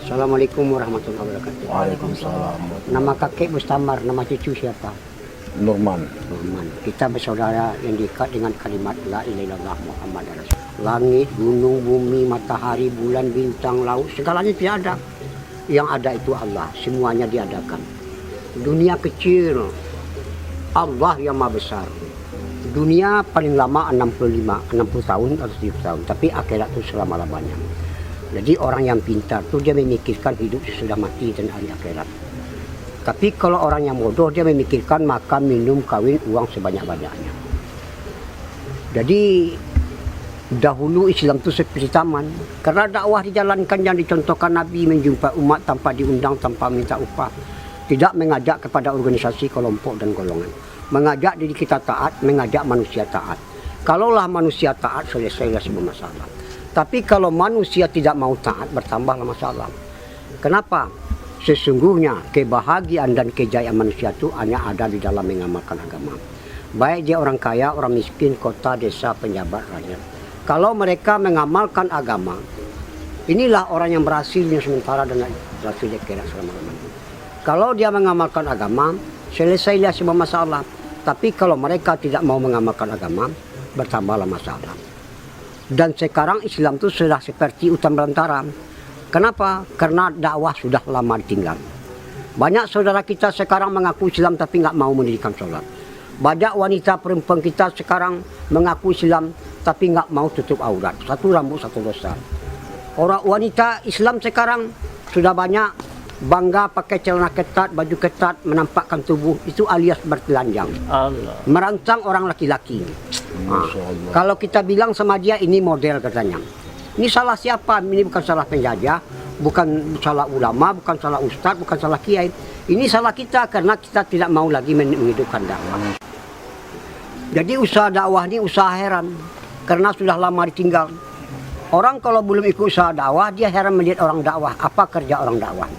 Assalamualaikum warahmatullahi wabarakatuh. Waalaikumsalam. Nama kakek Mustamar, nama cucu siapa? Nurman. Nurman. Kita bersaudara yang diikat dengan kalimat La ilaha illallah Muhammad Rasul. Langit, gunung, bumi, matahari, bulan, bintang, laut, segalanya tidak ada. Yang ada itu Allah, semuanya diadakan. Dunia kecil, Allah yang maha besar. Dunia paling lama 60 tahun atau 70 tahun, tapi akhirat itu selama-lamanya. Jadi orang yang pintar tuh dia memikirkan hidup sesudah mati dan hari akhirat. Tapi kalau orang yang bodoh dia memikirkan makan, minum, kawin, uang sebanyak-banyaknya. Jadi dahulu Islam itu seperti taman. Karena dakwah dijalankan yang dicontohkan Nabi, menjumpai umat tanpa diundang, tanpa minta upah. Tidak mengajak kepada organisasi, kelompok dan golongan. Mengajak diri kita taat, mengajak manusia taat. Kalaulah manusia taat, selesailah semua masalah. Tapi kalau manusia tidak mau taat, bertambahlah masalah. Kenapa? Sesungguhnya kebahagiaan dan kejayaan manusia itu hanya ada di dalam mengamalkan agama. Baik dia orang kaya, orang miskin, kota, desa, penjabat, rakyat. Kalau mereka mengamalkan agama, inilah orang yang berhasil yang sementara dan berhasil kira selama-lamanya. Kalau dia mengamalkan agama, selesailah semua masalah. Tapi kalau mereka tidak mau mengamalkan agama, bertambahlah masalah. Dan sekarang Islam itu sudah seperti hutan belantara. Kenapa? Karena dakwah sudah lama ditinggal. Banyak saudara kita sekarang mengaku Islam tapi nggak mau mendirikan sholat. Banyak wanita perempuan kita sekarang mengaku Islam tapi nggak mau tutup aurat. Satu rambut, satu dosa. Orang wanita Islam sekarang sudah banyak bangga pakai celana ketat, baju ketat, menampakkan tubuh. Itu alias bertelanjang. Allah. Merancang orang laki-laki. Kalau kita bilang sama dia ini model katanya. Ini salah siapa? Ini bukan salah penjajah, bukan salah ulama, bukan salah ustadz, bukan salah kiai. Ini salah kita karena kita tidak mau lagi menghidupkan dakwah. Jadi usaha dakwah ini usaha heran karena sudah lama ditinggal. Orang kalau belum ikut usaha dakwah dia heran melihat orang dakwah. Apa kerja orang dakwah?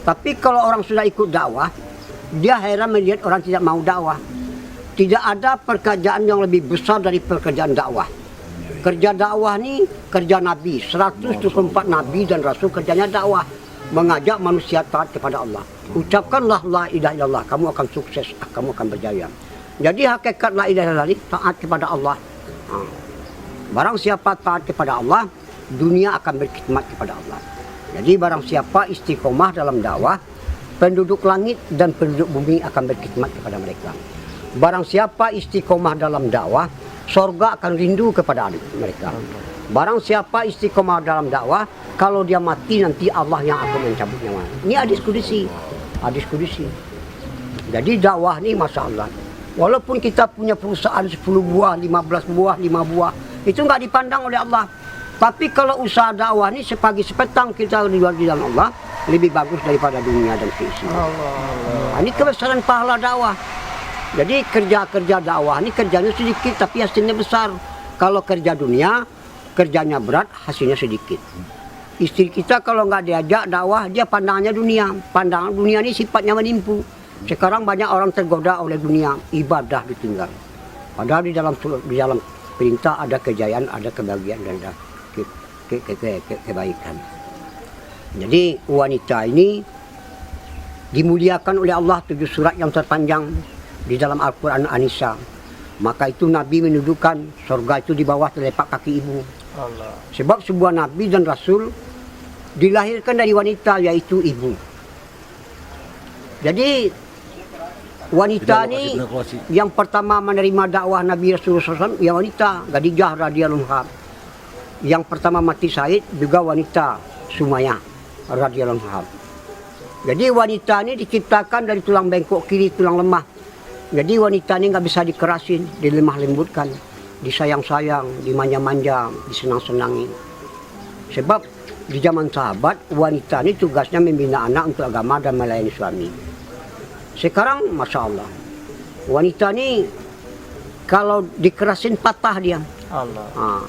Tapi kalau orang sudah ikut dakwah, dia heran melihat orang tidak mau dakwah. Tidak ada pekerjaan yang lebih besar dari pekerjaan dakwah. Kerja dakwah ini kerja Nabi, 124 Nabi dan Rasul kerjanya dakwah. Mengajak manusia taat kepada Allah. Ucapkanlah la ilaha illallah, kamu akan sukses, kamu akan berjaya. Jadi hakikat la ilaha illallah taat kepada Allah. Barang siapa taat kepada Allah, dunia akan berkhidmat kepada Allah. Jadi barang siapa istiqomah dalam dakwah, penduduk langit dan penduduk bumi akan berkhidmat kepada mereka. Barang siapa istiqomah dalam dakwah, surga akan rindu kepada mereka. Barang siapa istiqomah dalam dakwah, kalau dia mati nanti Allah yang akan mencabut nyawa. Ini hadis kudusi. Hadis kudusi. Jadi dakwah ini Masya Allah. Walaupun kita punya perusahaan 10 buah, 15 buah, 5 buah, itu nggak dipandang oleh Allah. Tapi kalau usaha dakwah ini sepagi sepetang kita di dalam Allah, lebih bagus daripada dunia dan keisinya. Ini kebesaran pahala dakwah. Jadi kerja-kerja dakwah ini kerjanya sedikit tapi hasilnya besar. Kalau kerja dunia, kerjanya berat, hasilnya sedikit. Istri kita kalau nggak diajak dakwah, dia pandangannya dunia. Pandangan dunia ini sifatnya menipu. Sekarang banyak orang tergoda oleh dunia, ibadah ditinggal. Padahal di dalam perintah ada kejayaan, ada kebahagiaan dan ada kebaikan. Jadi wanita ini dimuliakan oleh Allah 7 surat yang terpanjang di dalam Al-Quran An-Nisa. Maka itu Nabi mendudukan surga itu di bawah telapak kaki ibu. Allah. Sebab sebuah Nabi dan Rasul dilahirkan dari wanita yaitu ibu. Jadi wanita ini yang pertama menerima dakwah Nabi Rasulullah SAW ya wanita Khadijah radhiyallahu anha. Yang pertama mati syahid juga wanita Sumayyah radhiyallahu anha. Jadi wanita ini diciptakan dari tulang bengkok kiri, tulang lemah. Jadi wanita ini nggak bisa dikerasin, dilemah lembutkan, disayang-sayang, dimanja-manja, disenang-senangi. Sebab di zaman sahabat, wanita ini tugasnya membina anak untuk agama dan melayani suami. Sekarang, Masya Allah, wanita ini kalau dikerasin patah dia. Allah.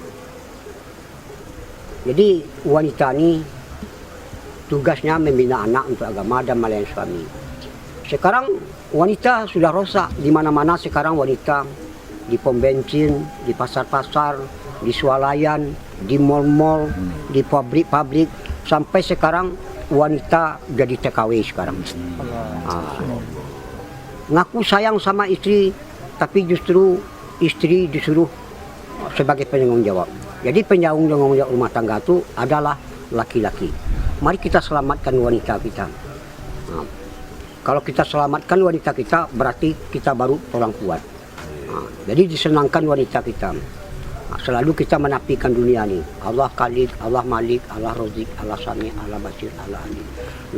Jadi wanita ini tugasnya membina anak untuk agama dan melayani suami. Sekarang wanita sudah rosak di mana-mana. Sekarang wanita di pom bensin, di pasar-pasar, di swalayan, di mal-mal, di pabrik-pabrik, sampai sekarang wanita jadi TKW sekarang. Ngaku sayang sama istri, tapi justru istri disuruh sebagai penanggung jawab. Jadi penanggung jawab rumah tangga itu adalah laki-laki. Mari kita selamatkan wanita kita. Nah, kalau kita selamatkan wanita kita, berarti kita baru orang kuat. Nah, jadi disenangkan wanita kita. Nah, selalu kita menafikan dunia ini. Allah Khalik, Allah Malik, Allah Razik, Allah Sami, Allah Basir, Allah Alim.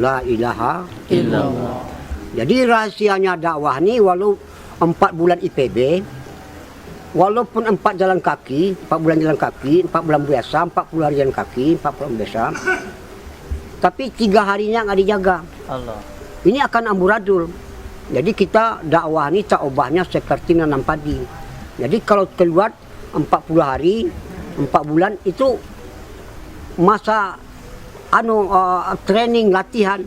La ilaha illallah. Jadi rahasianya dakwah ini, walau 4 bulan IPB, walaupun 4 jalan kaki, 4 bulan jalan kaki, 4 bulan biasa, 40 hari jalan kaki, 40 bulan biasa, tapi 3 harinya nggak dijaga. Allah. Ini akan amburadul. Jadi kita dakwah ini tak ubahnya seperti nanam padi. Jadi kalau keluar 40 hari, 4 bulan itu masa training latihan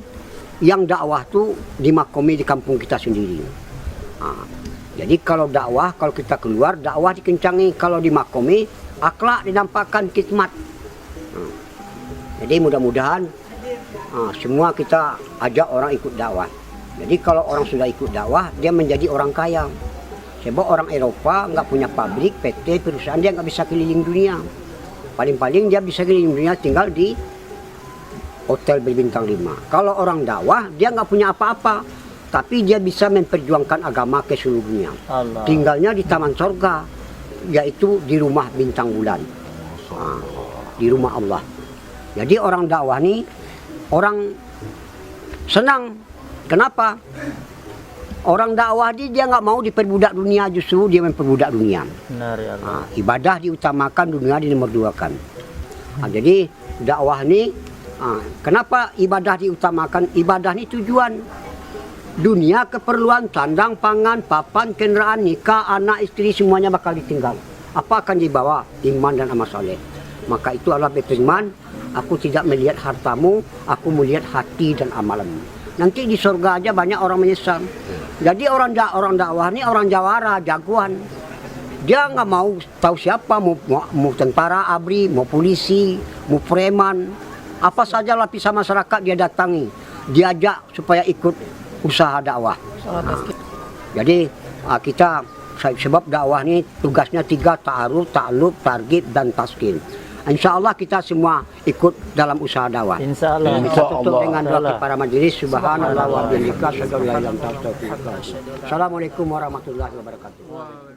yang dakwah tuh dimakomi di kampung kita sendiri. Nah, jadi kalau dakwah, kalau kita keluar dakwah dikencangi, kalau dimakomi akhlak dinampakkan khidmat. Nah, jadi mudah-mudahan semua kita ajak orang ikut dakwah. Jadi kalau orang sudah ikut dakwah, dia menjadi orang kaya. Sebab orang Eropa nggak punya pabrik, PT, perusahaan, dia nggak bisa keliling dunia. Paling-paling dia bisa keliling dunia tinggal di hotel berbintang 5. Kalau orang dakwah, dia nggak punya apa-apa, tapi dia bisa memperjuangkan agama ke seluruh dunia. Allah. Tinggalnya di taman sorga, yaitu di rumah bintang bulan, di rumah Allah. Jadi orang dakwah ini orang senang. Kenapa? Orang dakwah dia nggak mau diperbudak dunia, justru dia memperbudak dunia. Benar ya Allah. Ibadah diutamakan, dunia dinomor 2-kan. Jadi dakwah ini, kenapa ibadah diutamakan? Ibadah ini tujuan. Dunia keperluan, sandang, pangan, papan, kendaraan, nikah, anak, istri, semuanya bakal ditinggal. Apa akan dibawa? Iman dan amal saleh. Maka itu Allah berfirman, aku tidak melihat hartamu, aku melihat hati dan amalanmu. Nanti di surga aja banyak orang menyesal. Jadi orang dakwah ini orang jawara, jagoan. Dia nggak mau tahu siapa, mau tentara, ABRI, mau polisi, mau preman, apa saja lapisan masyarakat dia datangi, diajak supaya ikut usaha dakwah. Jadi kita, sebab dakwah ini tugasnya 3, ta'aruf, ta'aluf, targhib, dan taskin. Insya Allah kita semua ikut dalam usaha dakwah. Insya Allah. Kita tutup dengan doa kepada majelis. Subhanallah wa bihamdika, asyhadu an la ilaha illa anta, astaghfiruka wa atubu ilaik. Assalamualaikum warahmatullahi wabarakatuh.